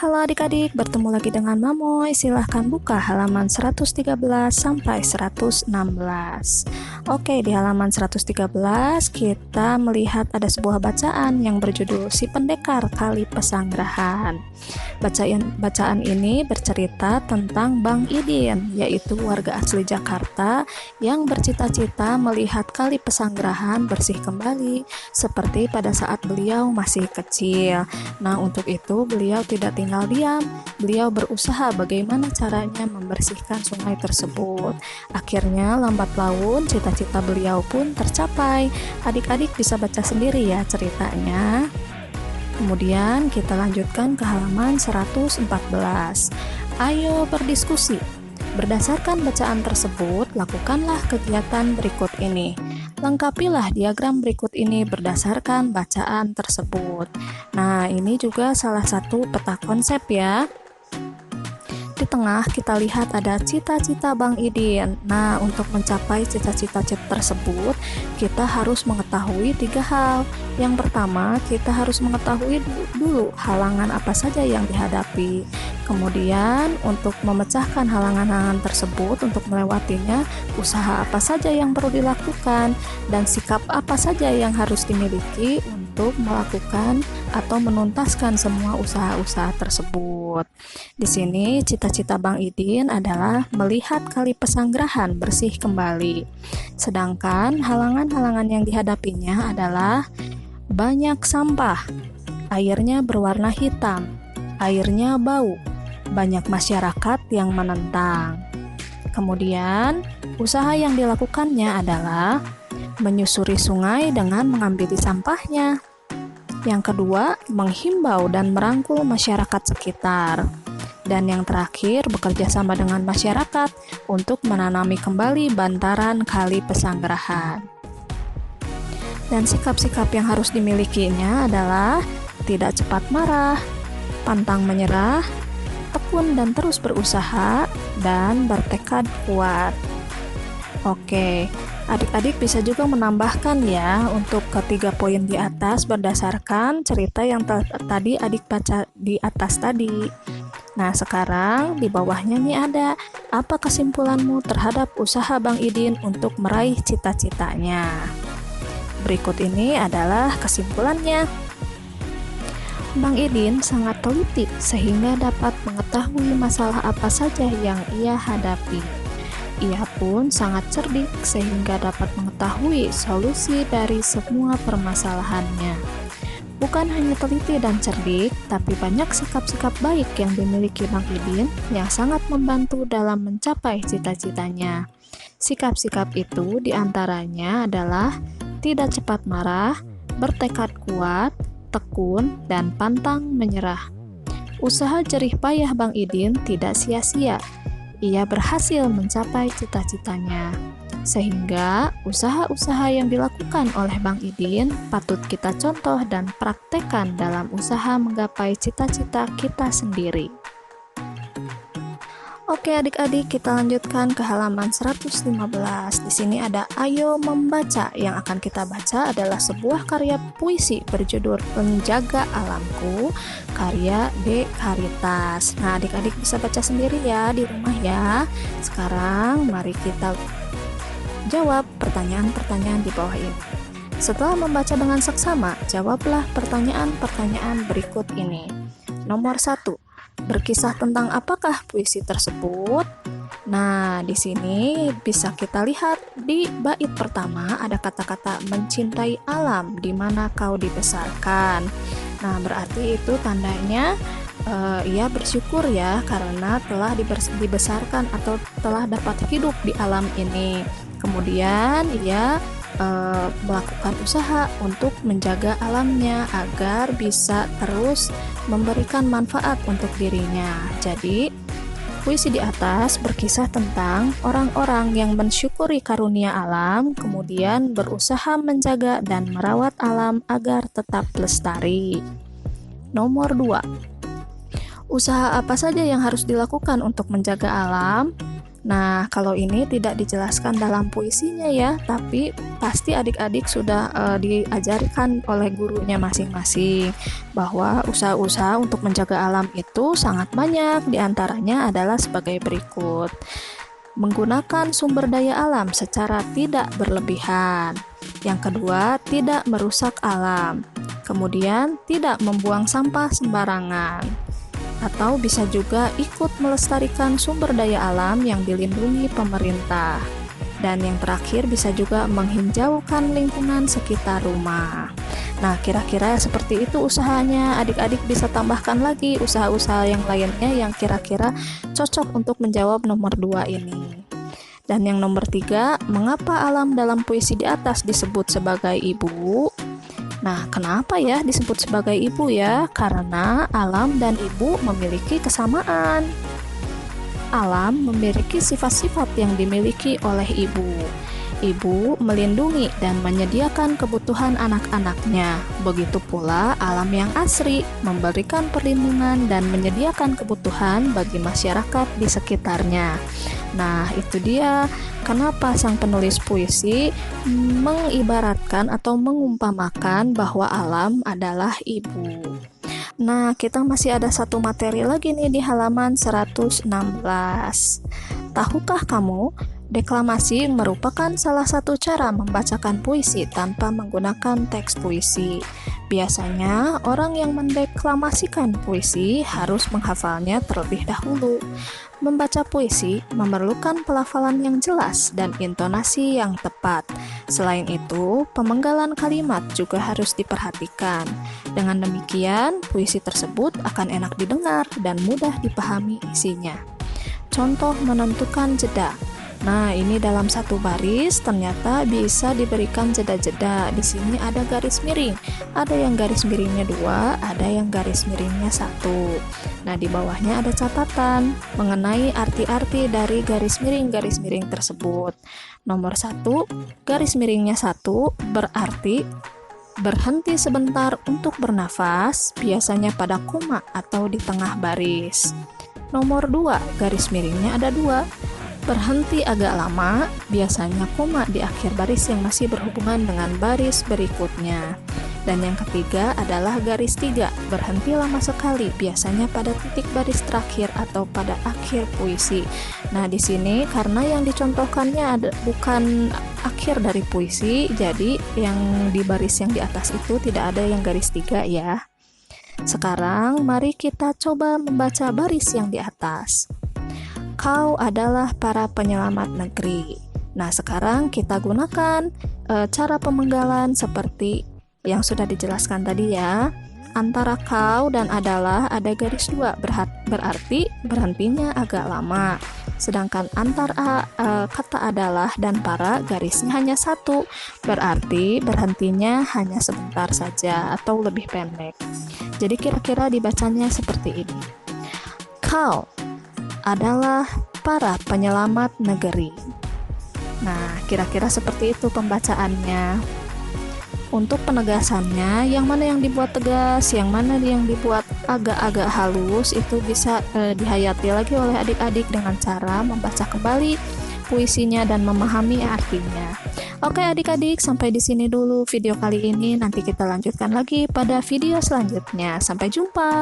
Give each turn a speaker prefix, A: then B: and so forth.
A: Halo adik-adik, bertemu lagi dengan Mamoy. Silahkan buka halaman 113 sampai 116. Oke, di halaman 113 kita melihat ada sebuah bacaan yang berjudul Si Pendekar Kali Pesanggerahan. Bacaan ini bercerita tentang Bang Idin, yaitu warga asli Jakarta yang bercita-cita melihat Kali Pesanggerahan bersih kembali seperti pada saat beliau masih kecil. Nah, untuk itu beliau tidak tinggal diam. Beliau berusaha bagaimana caranya membersihkan sungai tersebut. Akhirnya lambat laun cita-cita beliau pun tercapai. Adik-adik bisa baca sendiri ya ceritanya. Kemudian kita lanjutkan ke halaman 114. Ayo berdiskusi. Berdasarkan bacaan tersebut, lakukanlah kegiatan berikut ini. Lengkapilah diagram berikut ini berdasarkan bacaan tersebut. Nah, ini juga salah satu peta konsep ya. Di tengah kita lihat ada cita-cita Bang Idin. Nah, untuk mencapai cita-cita tersebut, kita harus mengetahui 3 hal. Yang pertama, kita harus mengetahui dulu halangan apa saja yang dihadapi. Kemudian, untuk memecahkan halangan-halangan tersebut, untuk melewatinya, usaha apa saja yang perlu dilakukan, dan sikap apa saja yang harus dimiliki untuk melakukan atau menuntaskan semua usaha-usaha tersebut. Di sini cita-cita Bang Idin adalah melihat Kali Pesanggerahan bersih kembali. Sedangkan halangan-halangan yang dihadapinya adalah banyak sampah, airnya berwarna hitam, airnya bau, banyak masyarakat yang menentang. Kemudian, usaha yang dilakukannya adalah menyusuri sungai dengan mengambil sampahnya. Yang kedua, menghimbau dan merangkul masyarakat sekitar. Dan yang terakhir, bekerja sama dengan masyarakat untuk menanami kembali bantaran Kali Pesanggerahan. Dan sikap-sikap yang harus dimilikinya adalah tidak cepat marah, pantang menyerah, tekun dan terus berusaha, dan bertekad kuat. Oke, adik-adik bisa juga menambahkan ya untuk ketiga poin di atas berdasarkan cerita yang tadi adik baca di atas tadi. Nah, sekarang di bawahnya nih ada apa kesimpulanmu terhadap usaha Bang Idin untuk meraih cita-citanya. Berikut ini adalah kesimpulannya. Bang Idin sangat teliti sehingga dapat mengetahui masalah apa saja yang ia hadapi. Ia pun sangat cerdik sehingga dapat mengetahui solusi dari semua permasalahannya. Bukan hanya teliti dan cerdik, tapi banyak sikap-sikap baik yang dimiliki Bang Idin yang sangat membantu dalam mencapai cita-citanya. Sikap-sikap itu diantaranya adalah tidak cepat marah, bertekad kuat, tekun, dan pantang menyerah. Usaha jerih payah Bang Idin tidak sia-sia. Ia berhasil mencapai cita-citanya. Sehingga usaha-usaha yang dilakukan oleh Bang Idin patut kita contoh dan praktekkan dalam usaha menggapai cita-cita kita sendiri. Oke adik-adik, kita lanjutkan ke halaman 115. Di sini ada Ayo Membaca. Yang akan kita baca adalah sebuah karya puisi berjudul Penjaga Alamku, karya D. Karitas. Nah, adik-adik bisa baca sendiri ya di rumah ya. Sekarang mari kita jawab pertanyaan-pertanyaan di bawah ini. Setelah membaca dengan seksama, jawablah pertanyaan-pertanyaan berikut ini. Nomor 1. Berkisah tentang apakah puisi tersebut? Nah, di sini bisa kita lihat di bait pertama ada kata-kata mencintai alam di mana kau dibesarkan. Nah, berarti itu tandanya ia bersyukur ya karena telah dibesarkan atau telah dapat hidup di alam ini. Kemudian ia melakukan usaha untuk menjaga alamnya agar bisa terus memberikan manfaat untuk dirinya. Jadi, puisi di atas berkisah tentang orang-orang yang mensyukuri karunia alam, kemudian berusaha menjaga dan merawat alam agar tetap lestari. Nomor 2. Usaha apa saja yang harus dilakukan untuk menjaga alam? Nah, kalau ini tidak dijelaskan dalam puisinya ya, tapi pasti adik-adik sudah diajarkan oleh gurunya masing-masing bahwa usaha-usaha untuk menjaga alam itu sangat banyak, diantaranya adalah sebagai berikut. Menggunakan sumber daya alam secara tidak berlebihan. Yang kedua, tidak merusak alam. Kemudian, tidak membuang sampah sembarangan. Atau bisa juga ikut melestarikan sumber daya alam yang dilindungi pemerintah. Dan yang terakhir bisa juga menghijaukan lingkungan sekitar rumah. Nah, kira-kira seperti itu usahanya. Adik-adik bisa tambahkan lagi usaha-usaha yang lainnya yang kira-kira cocok untuk menjawab nomor 2 ini. Dan yang nomor 3, mengapa alam dalam puisi di atas disebut sebagai ibu? Nah, kenapa ya disebut sebagai ibu ya? Karena alam dan ibu memiliki kesamaan. Alam memiliki sifat-sifat yang dimiliki oleh ibu. Ibu melindungi dan menyediakan kebutuhan anak-anaknya. Begitu pula alam yang asri memberikan perlindungan dan menyediakan kebutuhan bagi masyarakat di sekitarnya. Nah, itu dia kenapa sang penulis puisi mengibaratkan atau mengumpamakan bahwa alam adalah ibu. Nah, kita masih ada satu materi lagi nih di halaman 116. Tahukah kamu, deklamasi merupakan salah satu cara membacakan puisi tanpa menggunakan teks puisi. Biasanya, orang yang mendeklamasikan puisi harus menghafalnya terlebih dahulu. Membaca puisi memerlukan pelafalan yang jelas dan intonasi yang tepat. Selain itu, pemenggalan kalimat juga harus diperhatikan. Dengan demikian, puisi tersebut akan enak didengar dan mudah dipahami isinya. Contoh menentukan jeda. Nah, ini dalam satu baris ternyata bisa diberikan jeda-jeda. Di sini ada garis miring. Ada yang garis miringnya 2, ada yang garis miringnya 1. Nah, di bawahnya ada catatan mengenai arti-arti dari garis miring tersebut. Nomor 1, garis miringnya 1 berarti berhenti sebentar untuk bernafas, biasanya pada koma atau di tengah baris. Nomor 2, garis miringnya ada 2. Berhenti agak lama, biasanya koma di akhir baris yang masih berhubungan dengan baris berikutnya. Dan yang ketiga adalah garis 3, berhenti lama sekali, biasanya pada titik baris terakhir atau pada akhir puisi. Nah, di sini karena yang dicontohkannya bukan akhir dari puisi, jadi yang di baris yang di atas itu tidak ada yang garis 3 ya. Sekarang mari kita coba membaca baris yang di atas. Kau adalah para penyelamat negeri. Nah, sekarang kita gunakan cara pemenggalan seperti yang sudah dijelaskan tadi ya. Antara kau dan adalah ada garis 2, berarti berhentinya agak lama. Sedangkan antara kata adalah dan para garisnya hanya 1, berarti berhentinya hanya sebentar saja atau lebih pendek. Jadi kira-kira dibacanya seperti ini. Kau adalah para penyelamat negeri. Nah, kira-kira seperti itu pembacaannya. Untuk penegasannya, yang mana yang dibuat tegas, yang mana yang dibuat agak-agak halus, itu bisa dihayati lagi oleh adik-adik dengan cara membaca kembali puisinya dan memahami artinya. Oke adik-adik, sampai di sini dulu video kali ini. Nanti kita lanjutkan lagi pada video selanjutnya. Sampai jumpa.